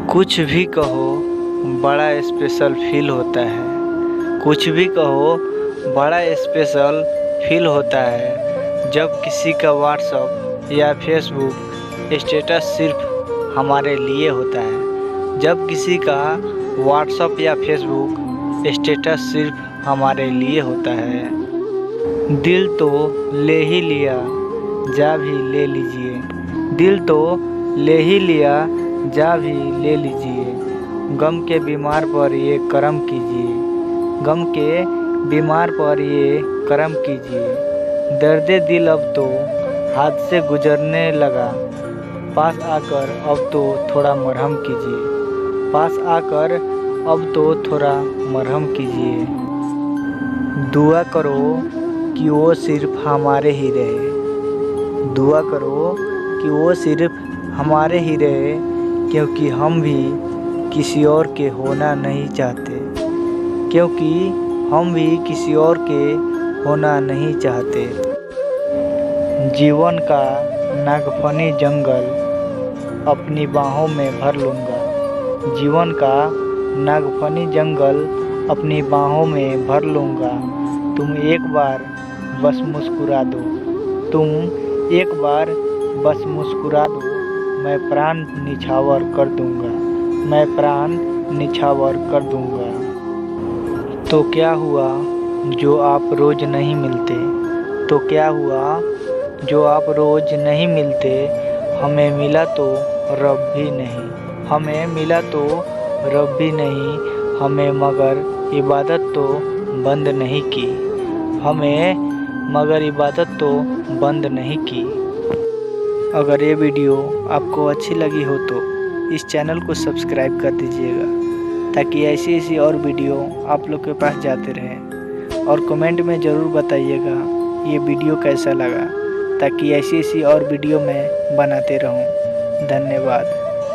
कुछ भी कहो बड़ा स्पेशल फील होता है। कुछ भी कहो बड़ा स्पेशल फील होता है जब किसी का व्हाट्सअप या फेसबुक स्टेटस सिर्फ हमारे लिए होता है। जब किसी का व्हाट्सअप या फेसबुक स्टेटस सिर्फ हमारे लिए होता है। दिल तो ले ही लिया जा भी ले लीजिए। दिल तो ले ही लिया जा भी ले लीजिए। गम के बीमार पर ये करम कीजिए। गम के बीमार पर ये करम कीजिए। दर्दे दिल अब तो हाथ से गुजरने लगा। पास आकर अब तो थोड़ा मरहम कीजिए। पास आकर अब तो थोड़ा मरहम कीजिए। दुआ करो कि वो सिर्फ हमारे ही रहे। दुआ करो कि वो सिर्फ हमारे ही रहे, क्योंकि हम भी किसी और के होना नहीं चाहते। क्योंकि हम भी किसी और के होना नहीं चाहते। जीवन का नागफनी जंगल अपनी बाहों में भर लूँगा। जीवन का नागफनी जंगल अपनी बाहों में भर लूँगा। तुम एक बार बस मुस्कुरा दो। तुम एक बार बस मुस्कुरा दो। मैं प्राण निछावर कर दूँगा। मैं प्राण निछावर कर दूँगा। तो क्या हुआ जो आप रोज़ नहीं मिलते। तो क्या हुआ जो आप रोज़ नहीं मिलते। हमें मिला तो रब भी नहीं। हमें मिला तो रब भी नहीं। हमें मगर इबादत तो बंद नहीं की। हमें मगर इबादत तो बंद नहीं की। अगर ये वीडियो आपको अच्छी लगी हो तो इस चैनल को सब्सक्राइब कर दीजिएगा, ताकि ऐसी ऐसी और वीडियो आप लोग के पास जाते रहें। और कमेंट में ज़रूर बताइएगा ये वीडियो कैसा लगा, ताकि ऐसी ऐसी और वीडियो मैं बनाते रहूं। धन्यवाद।